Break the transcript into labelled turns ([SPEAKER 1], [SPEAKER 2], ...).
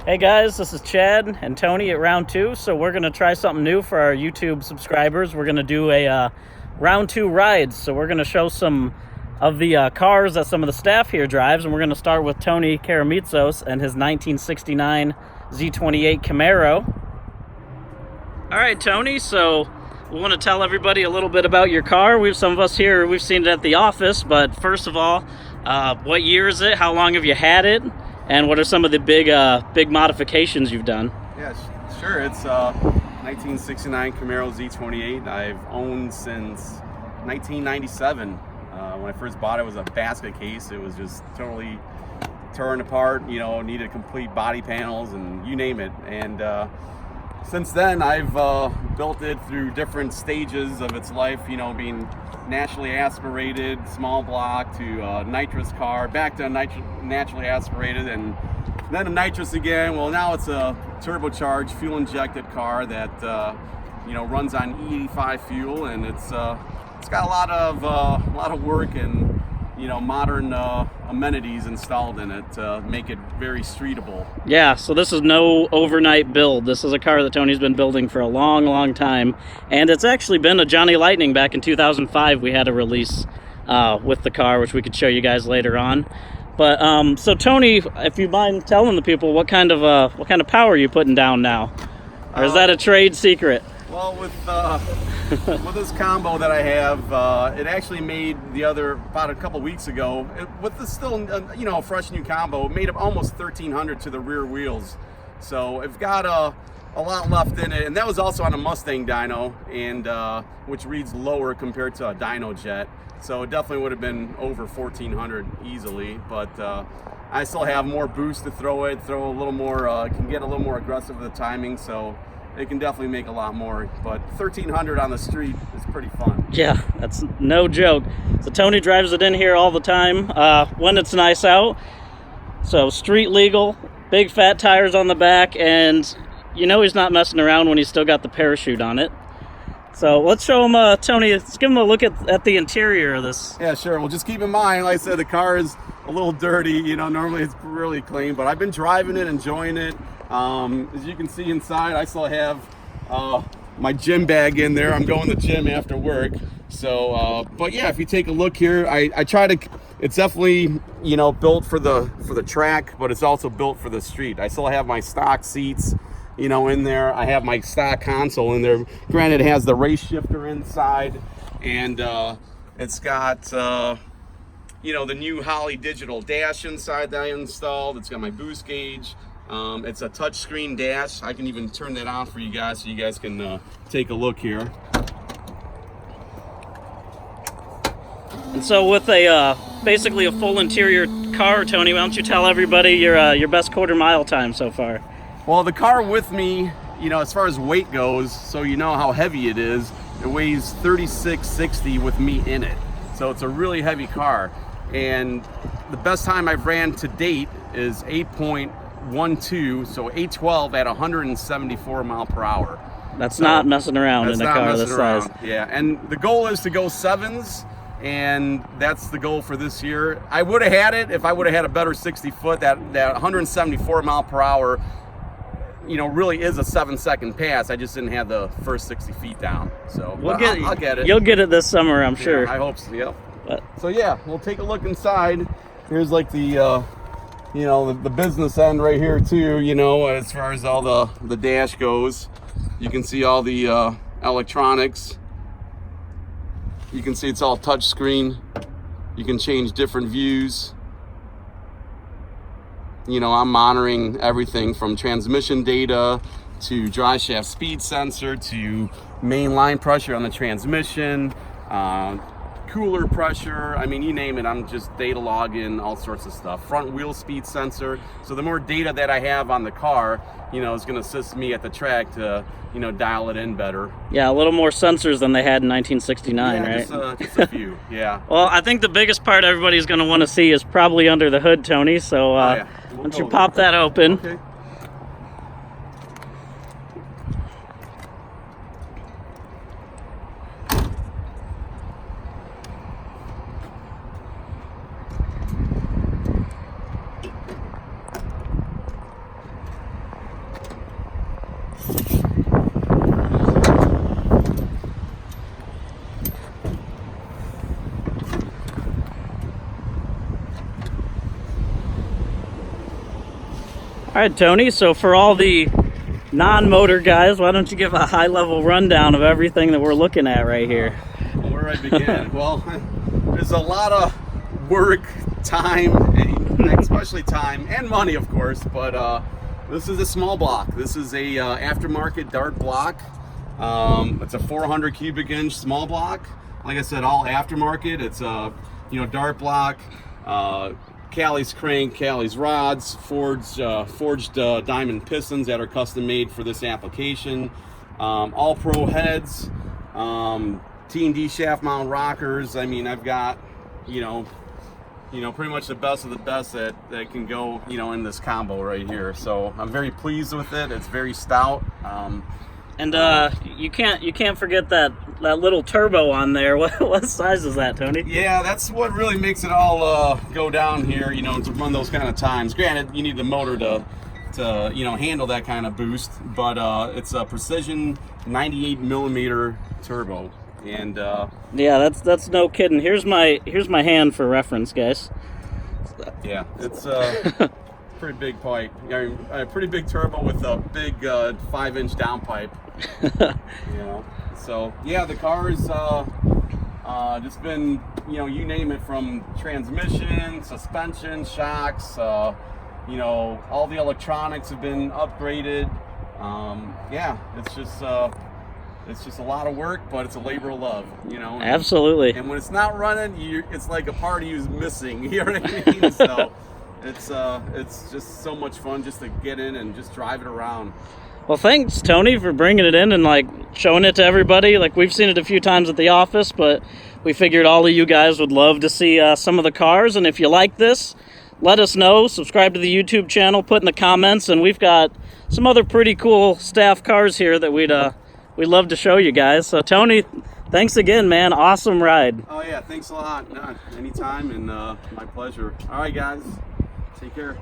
[SPEAKER 1] Hey guys, this is Chad and Tony at Round 2. So we're going to try something new for our YouTube subscribers. We're going to do a Round 2 Rides. So we're going to show some of the cars that some of the staff here drives. And we're going to start with Tony Karamitsos and his 1969 Z28 Camaro. All right, Tony, so we want to tell everybody a little bit about your car. Some of us here, we've seen it at the office. But first of all, what year is it? How long have you had it? And what are some of the big modifications you've done?
[SPEAKER 2] Yeah, sure. It's 1969 Camaro Z28. I've owned since 1997. When I first bought it, it was a basket case. It was just totally torn apart, you know, needed complete body panels and you name it. And since then, I've built it through different stages of its life, you know, being naturally aspirated, small block, to a nitrous car, back to naturally aspirated, and then a nitrous again. Well, now it's a turbocharged, fuel-injected car that you know, runs on E85 fuel, and it's got a lot of work and, you know, modern amenities installed in it to make it very streetable.
[SPEAKER 1] Yeah, so this is no overnight build. This is a car that Tony's been building for a long time, and it's actually been a Johnny Lightning. Back in 2005 we had a release with the car, which we could show you guys later on. But so Tony, if you mind telling the people what kind of power you're putting down now, or is that a trade secret?
[SPEAKER 2] Well, with this combo that I have, it actually made about a couple weeks ago, with the still, you know, fresh new combo, it made up almost 1,300 to the rear wheels. So it's got a lot left in it, and that was also on a Mustang dyno, and which reads lower compared to a dyno jet. So it definitely would have been over 1,400 easily, but I still have more boost to throw a little more, can get a little more aggressive with the timing, so it can definitely make a lot more. But 1,300 on the street is pretty fun.
[SPEAKER 1] Yeah, that's no joke. So Tony drives it in here all the time when it's nice out. So street legal, big fat tires on the back, and you know he's not messing around when he's still got the parachute on it. So let's show him, Tony, let's give him a look at the interior of this.
[SPEAKER 2] Yeah, sure. Well, just keep in mind, like I said, the car is a little dirty. You know, normally it's really clean, but I've been driving it, enjoying it. As you can see inside, I still have my gym bag in there. I'm going to the gym after work. So, but yeah, if you take a look here, I try to, it's definitely, you know, built for the track, but it's also built for the street. I still have my stock seats, you know, in there. I have my stock console in there. Granted, it has the race shifter inside, and it's got, you know, the new Holley digital dash inside that I installed. It's got my boost gauge. It's a touchscreen dash. I can even turn that on for you guys so you guys can take a look here.
[SPEAKER 1] And so with basically a full interior car, Tony, why don't you tell everybody your best quarter mile time so far?
[SPEAKER 2] Well, the car with me, you know, as far as weight goes, so you know how heavy it is, it weighs 3660 with me in it. So it's a really heavy car. And the best time I've ran to date is 8.12, so 812 at 174 mile per hour.
[SPEAKER 1] That's not messing around in a car this size.
[SPEAKER 2] Yeah, and the goal is to go sevens, and that's the goal for this year. I would have had it if I would have had a better 60 foot. That 174 mile per hour, you know, really is a 7-second pass. I just didn't have the first 60 feet down. So I'll get it.
[SPEAKER 1] You'll get it this summer, I'm sure.
[SPEAKER 2] I hope so. Yep. So yeah, we'll take a look inside. Here's like the you know, the business end right here too, you know, as far as all the dash goes. You can see all the electronics. You can see it's all touch screen. You can change different views. You know, I'm monitoring everything from transmission data to drive shaft speed sensor to main line pressure on the transmission, cooler pressure, I mean, you name it, I'm just data logging, all sorts of stuff. Front wheel speed sensor. So the more data that I have on the car, you know, is going to assist me at the track to, you know, dial it in better.
[SPEAKER 1] Yeah, a little more sensors than they had in 1969,
[SPEAKER 2] yeah,
[SPEAKER 1] right?
[SPEAKER 2] Just a few, yeah.
[SPEAKER 1] Well, I think the biggest part everybody's going to want to see is probably under the hood, Tony. So
[SPEAKER 2] yeah.
[SPEAKER 1] Why don't you pop that open?
[SPEAKER 2] Okay.
[SPEAKER 1] right, Tony, so for all the non-motor guys, why don't you give a high-level rundown of everything that we're looking at right here?
[SPEAKER 2] Where do I begin? Well, there's a lot of work, time, especially time, and money, of course, but this is a small block. This is a aftermarket dart block. It's a 400 cubic inch small block. Like I said, all aftermarket. It's a dart block, Callie's crank, Callie's rods, forged diamond pistons that are custom made for this application. All pro heads, T&D shaft mount rockers. I mean, I've got pretty much the best of the best that can go in this combo right here. So I'm very pleased with it. It's very stout.
[SPEAKER 1] And you can't forget that little turbo on there. What size is that, Tony?
[SPEAKER 2] Yeah, that's what really makes it all go down here, to run those kind of times. Granted, you need the motor to handle that kind of boost, but it's a precision 98 millimeter turbo. And
[SPEAKER 1] yeah, that's no kidding. Here's my hand for reference, guys.
[SPEAKER 2] Yeah, it's pretty big pipe. I mean, a pretty big turbo with a big 5-inch downpipe. So yeah, the car's just been you name it, from transmission, suspension, shocks. All the electronics have been upgraded. Yeah, it's just a lot of work, but it's a labor of love,
[SPEAKER 1] Absolutely.
[SPEAKER 2] And when it's not running, it's like a part of you's missing. You know what I mean? So it's just so much fun just to get in and just drive it around.
[SPEAKER 1] Well, thanks, Tony, for bringing it in and showing it to everybody. We've seen it a few times at the office, but we figured all of you guys would love to see some of the cars. And if you like this, let us know. Subscribe to the YouTube channel, put in the comments, and we've got some other pretty cool staff cars here that we'd love to show you guys. So, Tony, thanks again, man. Awesome ride.
[SPEAKER 2] Oh yeah, thanks a lot. No, anytime, and my pleasure. All right, guys, take care.